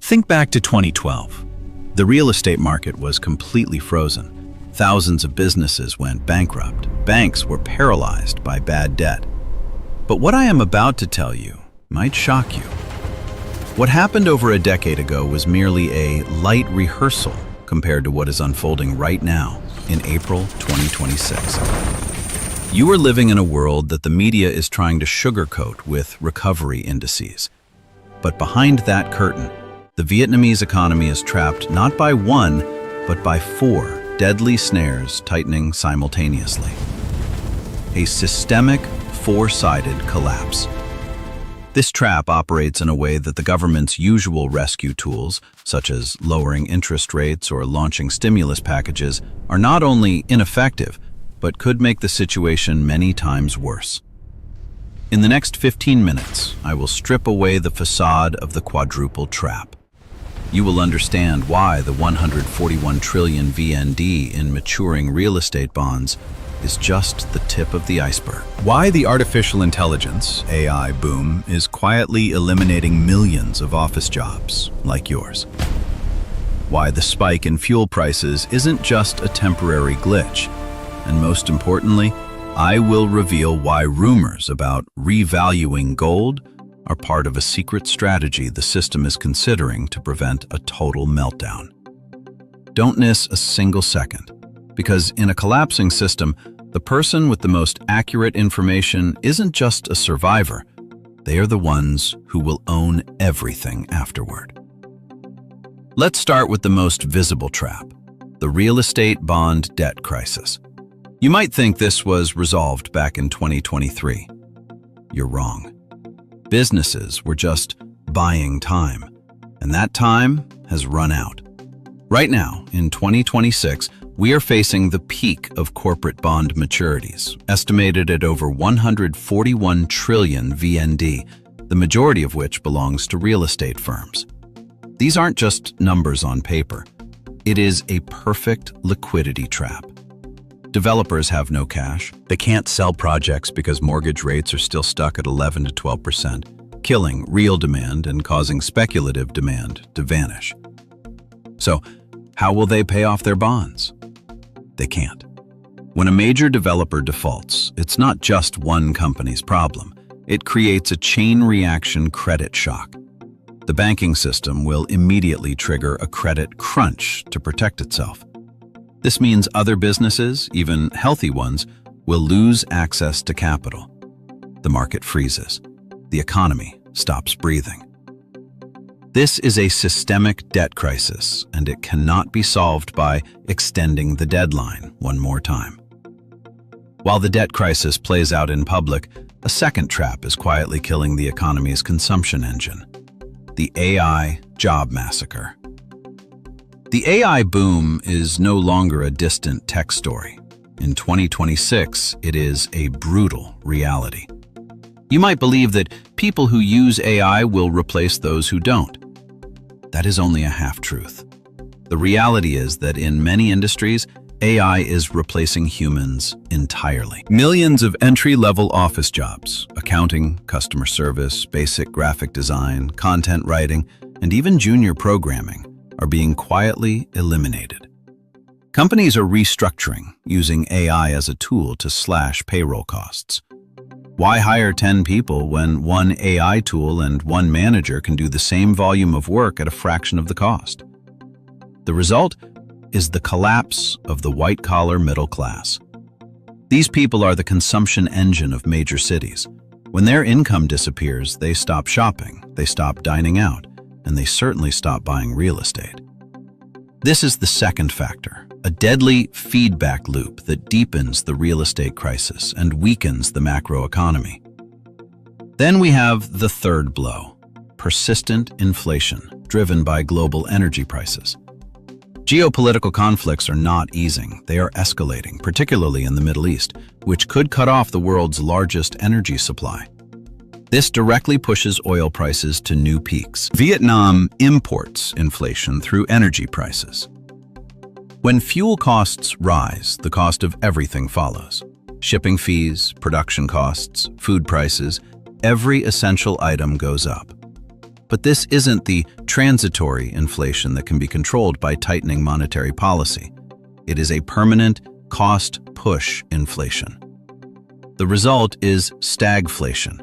Think back to 2012. The real estate market was completely frozen. Thousands of businesses went bankrupt. Banks were paralyzed by bad debt. But what I am about to tell you might shock you. What happened over a decade ago was merely a light rehearsal compared to what is unfolding right now in April 2026. You are living in a world that the media is trying to sugarcoat with recovery indices. But behind that curtain, the Vietnamese economy is trapped not by one, but by four deadly snares tightening simultaneously. A systemic, four-sided collapse. This trap operates in a way that the government's usual rescue tools, such as lowering interest rates or launching stimulus packages, are not only ineffective, but could make the situation many times worse. In the next 15 minutes, I will strip away the facade of the quadruple trap. You will understand why the 141 trillion VND in maturing real estate bonds is just the tip of the iceberg. Why the artificial intelligence, AI boom, is quietly eliminating millions of office jobs like yours. Why the spike in fuel prices isn't just a temporary glitch. And most importantly, I will reveal why rumors about revaluing gold are part of a secret strategy the system is considering to prevent a total meltdown. Don't miss a single second, because in a collapsing system, the person with the most accurate information isn't just a survivor, they are the ones who will own everything afterward. Let's start with the most visible trap, the real estate bond debt crisis. You might think this was resolved back in 2023. You're wrong. Businesses were just buying time, and that time has run out. Right now, in 2026, we are facing the peak of corporate bond maturities, estimated at over 141 trillion VND, the majority of which belongs to real estate firms. These aren't just numbers on paper. It is a perfect liquidity trap. Developers have no cash. They can't sell projects because mortgage rates are still stuck at 11 to 12%, killing real demand and causing speculative demand to vanish. So, how will they pay off their bonds? They can't. When a major developer defaults, it's not just one company's problem. It creates a chain reaction credit shock. The banking system will immediately trigger a credit crunch to protect itself. This means other businesses, even healthy ones, will lose access to capital. The market freezes. The economy stops breathing. This is a systemic debt crisis, and it cannot be solved by extending the deadline one more time. While the debt crisis plays out in public, a second trap is quietly killing the economy's consumption engine: the AI job massacre. The AI boom is no longer a distant tech story. In 2026, it is a brutal reality. You might believe that people who use AI will replace those who don't. That is only a half-truth. The reality is that in many industries, AI is replacing humans entirely. Millions of entry-level office jobs, accounting, customer service, basic graphic design, content writing, and even junior programming are being quietly eliminated. Companies are restructuring, using AI as a tool to slash payroll costs. Why hire 10 people when one AI tool and one manager can do the same volume of work at a fraction of the cost? The result is the collapse of the white-collar middle class. These people are the consumption engine of major cities. When their income disappears, they stop shopping, they stop dining out, and they certainly stop buying real estate. This is the second factor, a deadly feedback loop that deepens the real estate crisis and weakens the macroeconomy. Then we have the third blow, persistent inflation driven by global energy prices. Geopolitical conflicts are not easing, they are escalating, particularly in the Middle East, which could cut off the world's largest energy supply. This directly pushes oil prices to new peaks. Vietnam imports inflation through energy prices. When fuel costs rise, the cost of everything follows. Shipping fees, production costs, food prices, every essential item goes up. But this isn't the transitory inflation that can be controlled by tightening monetary policy. It is a permanent cost-push inflation. The result is stagflation.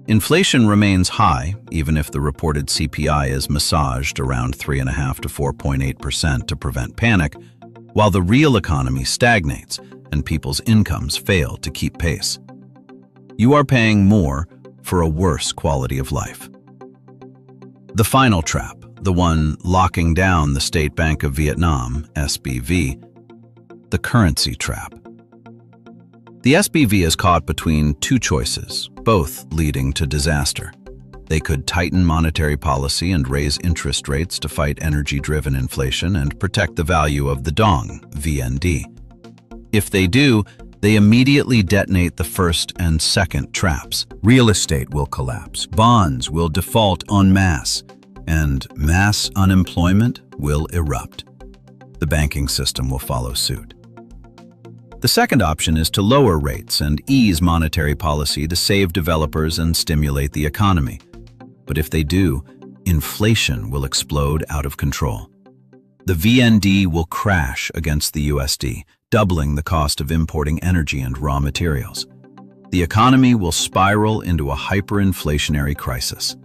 Inflation remains high, even if the reported CPI is massaged around 3.5% to 4.8% to prevent panic, while the real economy stagnates and people's incomes fail to keep pace. You are paying more for a worse quality of life. The final trap, the one locking down the State Bank of Vietnam, SBV, the currency trap. The SBV is caught between two choices, both leading to disaster. They could tighten monetary policy and raise interest rates to fight energy-driven inflation and protect the value of the dong, VND. If they do, they immediately detonate the first and second traps. Real estate will collapse, bonds will default en masse, and mass unemployment will erupt. The banking system will follow suit. The second option is to lower rates and ease monetary policy to save developers and stimulate the economy. But if they do, inflation will explode out of control. The VND will crash against the USD, doubling the cost of importing energy and raw materials. The economy will spiral into a hyperinflationary crisis.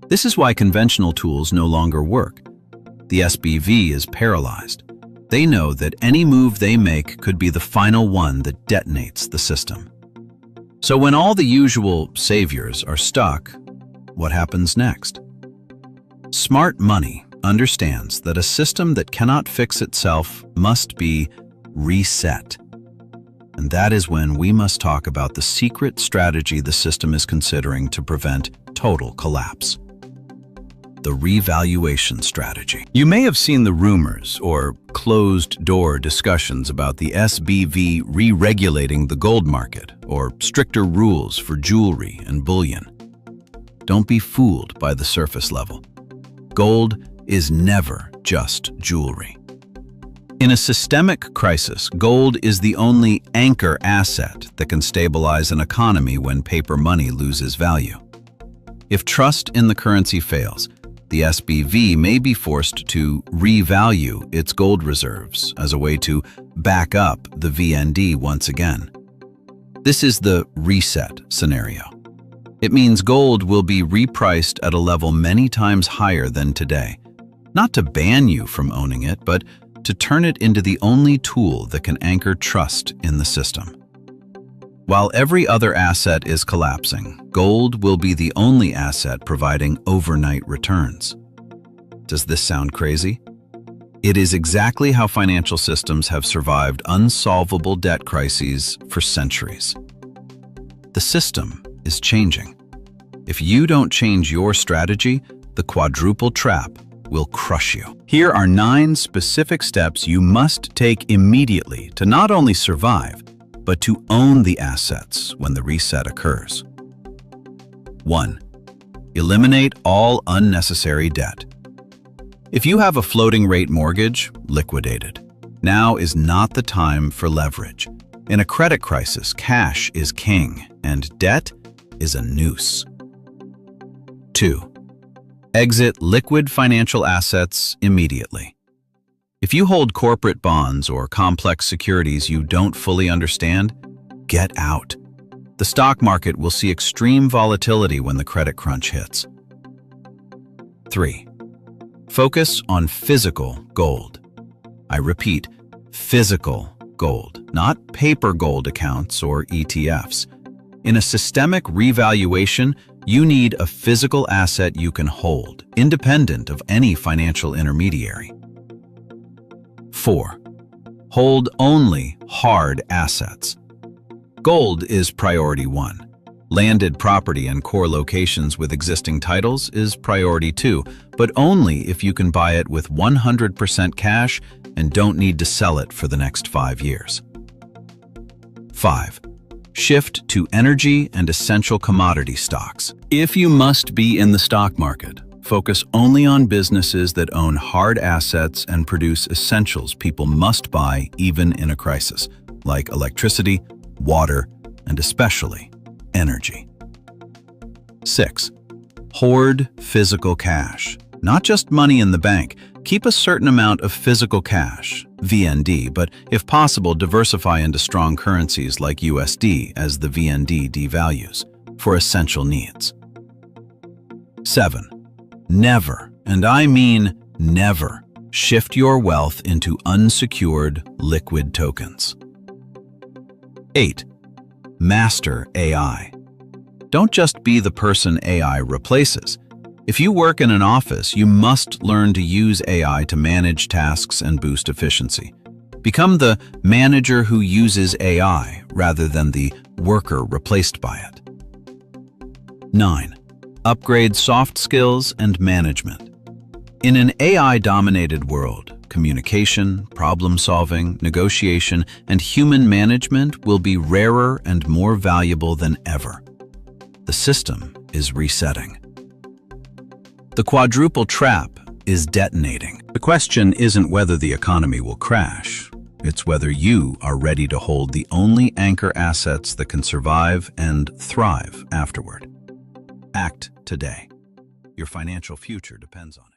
This is why conventional tools no longer work. The SBV is paralyzed. They know that any move they make could be the final one that detonates the system. So when all the usual saviors are stuck, what happens next? Smart money understands that a system that cannot fix itself must be reset. And that is when we must talk about the secret strategy the system is considering to prevent total collapse. The revaluation strategy. You may have seen the rumors or closed-door discussions about the SBV re-regulating the gold market or stricter rules for jewelry and bullion. Don't be fooled by the surface level. Gold is never just jewelry. In a systemic crisis, gold is the only anchor asset that can stabilize an economy when paper money loses value. If trust in the currency fails, the SBV may be forced to revalue its gold reserves as a way to back up the VND once again. This is the reset scenario. It means gold will be repriced at a level many times higher than today, not to ban you from owning it, but to turn it into the only tool that can anchor trust in the system. While every other asset is collapsing, gold will be the only asset providing overnight returns. Does this sound crazy? It is exactly how financial systems have survived unsolvable debt crises for centuries. The system is changing. If you don't change your strategy, the quadruple trap will crush you. Here are 9 specific steps you must take immediately to not only survive, but to own the assets when the reset occurs. 1. Eliminate all unnecessary debt. If you have a floating rate mortgage, liquidate it. Now is not the time for leverage. In a credit crisis, cash is king, and debt is a noose. 2. Exit liquid financial assets immediately. If you hold corporate bonds or complex securities you don't fully understand, get out. The stock market will see extreme volatility when the credit crunch hits. 3. Focus on physical gold. I repeat, physical gold, not paper gold accounts or ETFs. In a systemic revaluation, you need a physical asset you can hold, independent of any financial intermediary. 4. Hold only hard assets. Gold is priority 1. Landed property and core locations with existing titles is priority 2, but only if you can buy it with 100% cash and don't need to sell it for the next 5 years. 5. Shift to energy and essential commodity stocks. If you must be in the stock market, focus only on businesses that own hard assets and produce essentials people must buy even in a crisis, like electricity, water, and especially energy. 6. Hoard physical cash. Not just money in the bank. Keep a certain amount of physical cash, VND, but if possible, diversify into strong currencies like USD as the VND devalues for essential needs. 7. Never, and I mean never, shift your wealth into unsecured liquid tokens. 8. Master AI. Don't just be the person AI replaces. If you work in an office, you must learn to use AI to manage tasks and boost efficiency. Become the manager who uses AI rather than the worker replaced by it. 9. Upgrade soft skills and management. In an AI-dominated world, communication, problem-solving, negotiation, and human management will be rarer and more valuable than ever. The system is resetting. The quadruple trap is detonating. The question isn't whether the economy will crash. It's whether you are ready to hold the only anchor assets that can survive and thrive afterward. Act today. Your financial future depends on it.